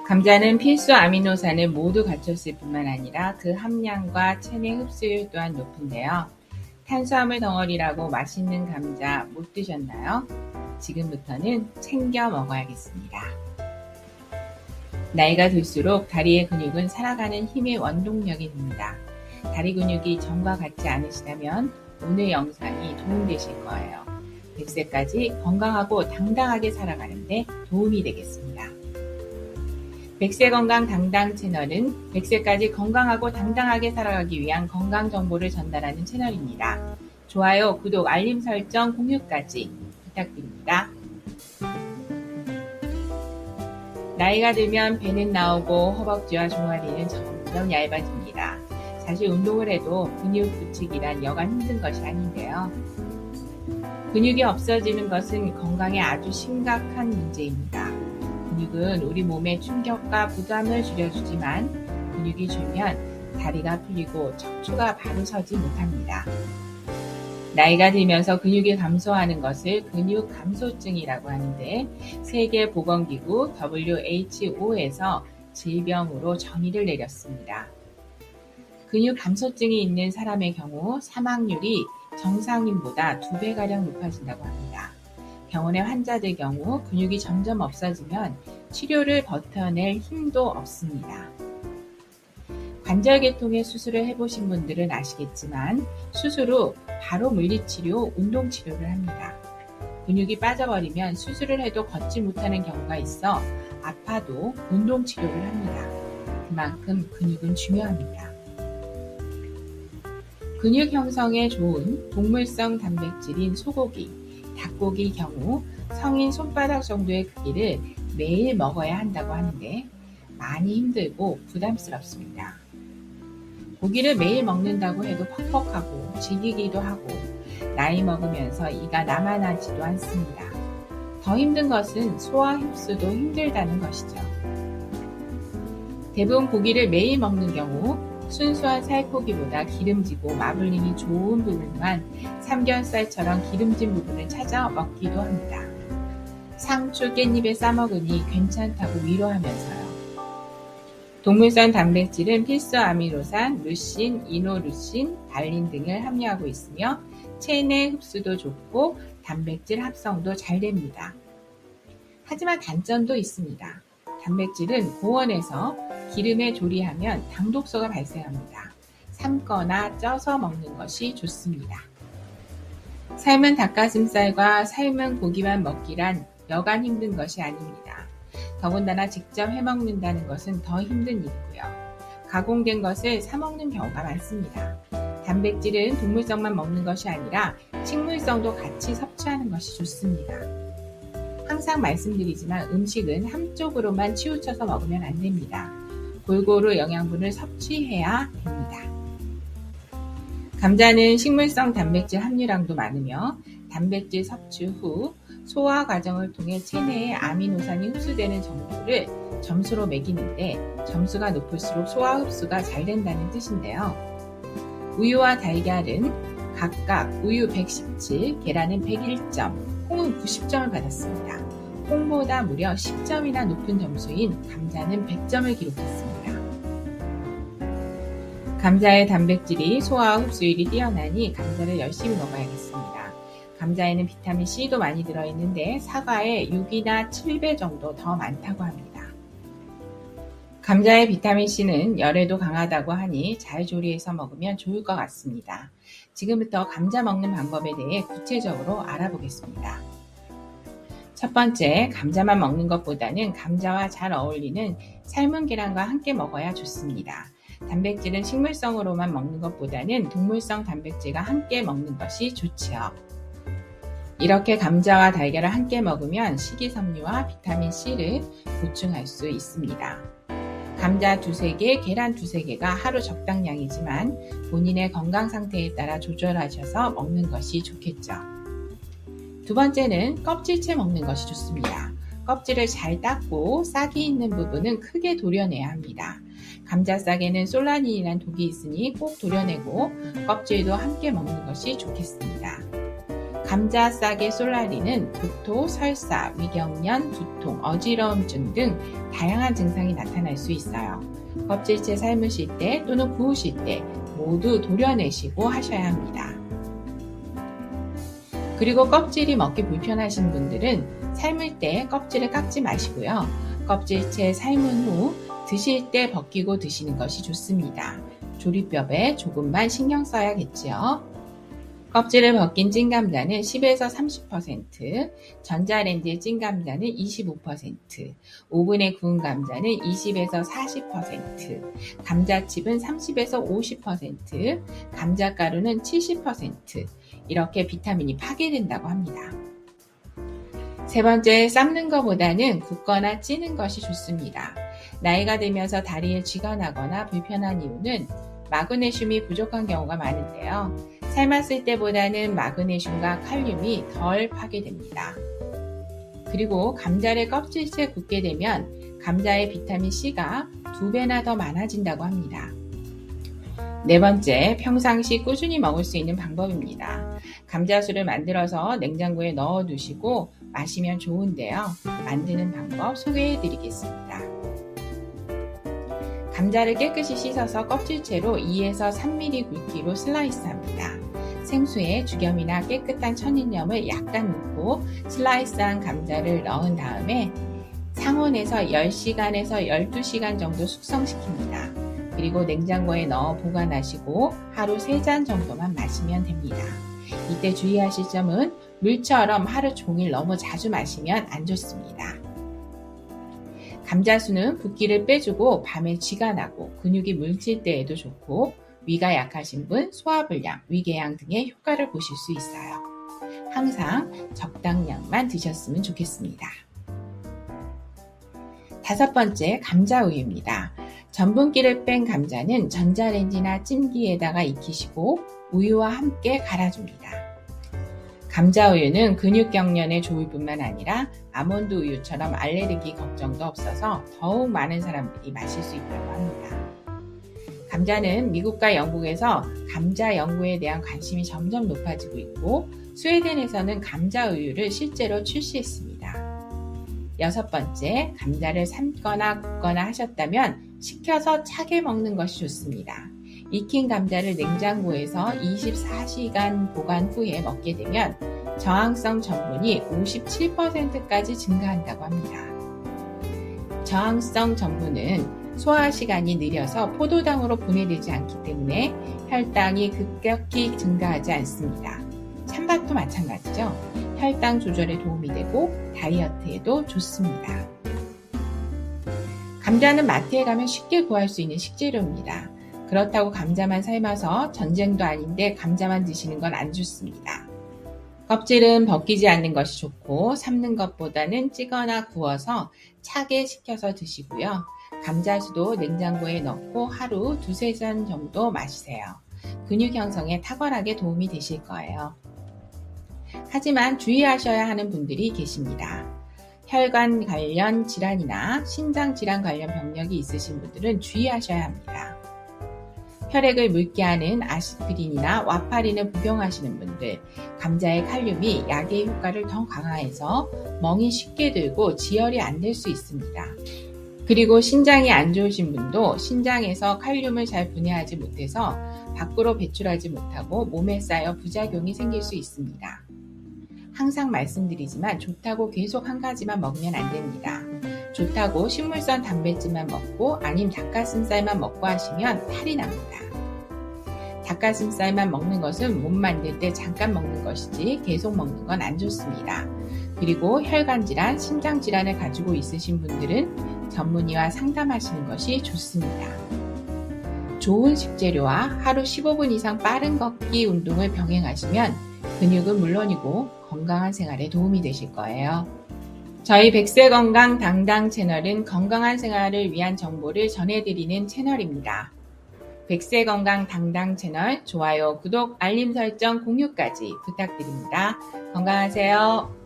감자는 필수 아미노산을 모두 갖췄을 뿐만 아니라 그 함량과 체내 흡수율 또한 높은데요. 탄수화물 덩어리라고 맛있는 감자 못 드셨나요? 지금부터는 챙겨 먹어야겠습니다. 나이가 들수록 다리의 근육은 살아가는 힘의 원동력이 됩니다. 다리 근육이 전과 같지 않으시다면 오늘 영상이 도움되실 거예요. 100세까지 건강하고 당당하게 살아가는데 도움이 되겠습니다. 100세 건강 당당 채널은 100세까지 건강하고 당당하게 살아가기 위한 건강 정보를 전달하는 채널입니다. 좋아요, 구독, 알림 설정, 공유까지 부탁드립니다. 나이가 들면 배는 나오고 허벅지와 종아리는 점점 얇아집니다. 사실 운동을 해도 근육 붙이기란 여간 힘든 것이 아닌데요. 근육이 없어지는 것은 건강에 아주 심각한 문제입니다. 근육은 우리 몸의 충격과 부담을 줄여주지만 근육이 줄면 다리가 풀리고 척추가 바로 서지 못합니다. 나이가 들면서 근육이 감소하는 것을 근육 감소증이라고 하는데 세계보건기구 WHO에서 질병으로 정의를 내렸습니다. 근육 감소증이 있는 사람의 경우 사망률이 정상인보다 2배가량 높아진다고 합니다. 병원의 환자들 경우 근육이 점점 없어지면 치료를 버텨낼 힘도 없습니다. 관절계통의 수술을 해보신 분들은 아시겠지만 수술 후 바로 물리치료, 운동치료를 합니다. 근육이 빠져버리면 수술을 해도 걷지 못하는 경우가 있어 아파도 운동치료를 합니다. 그만큼 근육은 중요합니다. 근육 형성에 좋은 동물성 단백질인 소고기, 닭고기 경우 성인 손바닥 정도의 크기를 매일 먹어야 한다고 하는데 많이 힘들고 부담스럽습니다. 고기를 매일 먹는다고 해도 퍽퍽하고 질기기도 하고 나이 먹으면서 이가 남아나지도 않습니다. 더 힘든 것은 소화 흡수도 힘들다는 것이죠. 대부분 고기를 매일 먹는 경우 순수한 살코기보다 기름지고 마블링이 좋은 부분만 삼겹살처럼 기름진 부분을 찾아 먹기도 합니다. 상추, 깻잎에 싸먹으니 괜찮다고 위로하면서요. 동물성 단백질은 필수 아미노산, 루신, 이노루신, 발린 등을 함유하고 있으며 체내 흡수도 좋고 단백질 합성도 잘 됩니다. 하지만 단점도 있습니다. 단백질은 고온에서 기름에 조리하면 당독소가 발생합니다. 삶거나 쪄서 먹는 것이 좋습니다. 삶은 닭가슴살과 삶은 고기만 먹기란 여간 힘든 것이 아닙니다. 더군다나 직접 해먹는다는 것은 더 힘든 일이고요. 가공된 것을 사 먹는 경우가 많습니다. 단백질은 동물성만 먹는 것이 아니라 식물성도 같이 섭취하는 것이 좋습니다. 항상 말씀드리지만 음식은 한쪽으로만 치우쳐서 먹으면 안 됩니다. 골고루 영양분을 섭취해야 됩니다. 감자는 식물성 단백질 함유량도 많으며 단백질 섭취 후 소화 과정을 통해 체내에 아미노산이 흡수되는 정도를 점수로 매기는데 점수가 높을수록 소화 흡수가 잘 된다는 뜻인데요. 우유와 달걀은 각각 우유 117, 계란은 101점, 콩은 90점을 받았습니다. 콩보다 무려 10점이나 높은 점수인 감자는 100점을 기록했습니다. 감자의 단백질이 소화와 흡수율이 뛰어나니 감자를 열심히 먹어야겠습니다. 감자에는 비타민 C도 많이 들어있는데 사과에 6이나 7배 정도 더 많다고 합니다. 감자의 비타민 C는 열에도 강하다고 하니 잘 조리해서 먹으면 좋을 것 같습니다. 지금부터 감자 먹는 방법에 대해 구체적으로 알아보겠습니다. 첫 번째, 감자만 먹는 것보다는 감자와 잘 어울리는 삶은 계란과 함께 먹어야 좋습니다. 단백질은 식물성으로만 먹는 것보다는 동물성 단백질과 함께 먹는 것이 좋지요. 이렇게 감자와 달걀을 함께 먹으면 식이섬유와 비타민C를 보충할 수 있습니다. 감자 2-3개, 계란 2-3개가 하루 적당량이지만 본인의 건강 상태에 따라 조절하셔서 먹는 것이 좋겠죠. 두 번째는 껍질째 먹는 것이 좋습니다. 껍질을 잘 닦고 싹이 있는 부분은 크게 도려내야 합니다. 감자싹에는 솔라닌이라는 독이 있으니 꼭 도려내고 껍질도 함께 먹는 것이 좋겠습니다. 감자 싹의 솔라리는 구토, 설사, 위경련, 두통, 어지러움증 등 다양한 증상이 나타날 수 있어요. 껍질째 삶으실 때 또는 구우실 때 모두 도려내시고 하셔야 합니다. 그리고 껍질이 먹기 불편하신 분들은 삶을 때 껍질을 깎지 마시고요. 껍질째 삶은 후 드실 때 벗기고 드시는 것이 좋습니다. 조리법에 조금만 신경 써야겠지요. 껍질을 벗긴 찐감자는 10에서 30%, 전자레인지에 찐 감자는 25%, 오븐에 구운 감자는 20에서 40%, 감자칩은 30에서 50%, 감자가루는 70%, 이렇게 비타민이 파괴된다고 합니다. 세 번째, 삶는 것보다는 굽거나 찌는 것이 좋습니다. 나이가 들면서 다리에 쥐가 나거나 불편한 이유는 마그네슘이 부족한 경우가 많은데요. 삶았을 때보다는 마그네슘과 칼륨이 덜 파괴됩니다. 그리고 감자를 껍질째 굽게 되면 감자의 비타민C가 2배나 더 많아진다고 합니다. 네 번째, 평상시 꾸준히 먹을 수 있는 방법입니다. 감자술을 만들어서 냉장고에 넣어 두시고 마시면 좋은데요. 만드는 방법 소개해 드리겠습니다. 감자를 깨끗이 씻어서 껍질째로 2에서 3mm 굵기로 슬라이스합니다. 생수에 죽염이나 깨끗한 천일염을 약간 넣고 슬라이스한 감자를 넣은 다음에 상온에서 10시간에서 12시간 정도 숙성시킵니다. 그리고 냉장고에 넣어 보관하시고 하루 3잔 정도만 마시면 됩니다. 이때 주의하실 점은 물처럼 하루 종일 너무 자주 마시면 안 좋습니다. 감자수는 붓기를 빼주고 밤에 쥐가 나고 근육이 뭉칠 때에도 좋고 위가 약하신 분, 소화불량, 위궤양 등의 효과를 보실 수 있어요. 항상 적당량만 드셨으면 좋겠습니다. 다섯 번째, 감자우유입니다. 전분기를 뺀 감자는 전자레인지나 찜기에다가 익히시고 우유와 함께 갈아줍니다. 감자우유는 근육경련에 좋을 뿐만 아니라 아몬드 우유처럼 알레르기 걱정도 없어서 더욱 많은 사람들이 마실 수 있다고 합니다. 감자는 미국과 영국에서 감자 연구에 대한 관심이 점점 높아지고 있고 스웨덴에서는 감자우유를 실제로 출시했습니다. 여섯 번째, 감자를 삶거나 굽거나 하셨다면 식혀서 차게 먹는 것이 좋습니다. 익힌 감자를 냉장고에서 24시간 보관 후에 먹게 되면 저항성 전분이 57%까지 증가한다고 합니다. 저항성 전분은 소화 시간이 느려서 포도당으로 분해되지 않기 때문에 혈당이 급격히 증가하지 않습니다. 찬밥도 마찬가지죠. 혈당 조절에 도움이 되고 다이어트에도 좋습니다. 감자는 마트에 가면 쉽게 구할 수 있는 식재료입니다. 그렇다고 감자만 삶아서 전쟁도 아닌데 감자만 드시는 건 안 좋습니다. 껍질은 벗기지 않는 것이 좋고 삶는 것보다는 찌거나 구워서 차게 식혀서 드시고요. 감자수도 냉장고에 넣고 하루 2-3잔 정도 마시세요. 근육 형성에 탁월하게 도움이 되실 거예요. 하지만 주의하셔야 하는 분들이 계십니다. 혈관 관련 질환이나 신장 질환 관련 병력이 있으신 분들은 주의하셔야 합니다. 혈액을 묽게 하는 아스피린이나 와파린을 복용하시는 분들, 감자의 칼륨이 약의 효과를 더 강화해서 멍이 쉽게 들고 지혈이 안 될 수 있습니다. 그리고 신장이 안 좋으신 분도 신장에서 칼륨을 잘 분해하지 못해서 밖으로 배출하지 못하고 몸에 쌓여 부작용이 생길 수 있습니다. 항상 말씀드리지만 좋다고 계속 한 가지만 먹으면 안 됩니다. 좋다고 식물성 단백질만 먹고 아님 닭가슴살만 먹고 하시면 탈이 납니다. 닭가슴살만 먹는 것은 몸 만들 때 잠깐 먹는 것이지 계속 먹는 건 안 좋습니다. 그리고 혈관질환, 심장질환을 가지고 있으신 분들은 전문의와 상담하시는 것이 좋습니다. 좋은 식재료와 하루 15분 이상 빠른 걷기 운동을 병행하시면 근육은 물론이고 건강한 생활에 도움이 되실 거예요. 저희 백세건강 당당 채널은 건강한 생활을 위한 정보를 전해드리는 채널입니다. 백세건강 당당 채널 좋아요, 구독, 알림 설정, 공유까지 부탁드립니다. 건강하세요.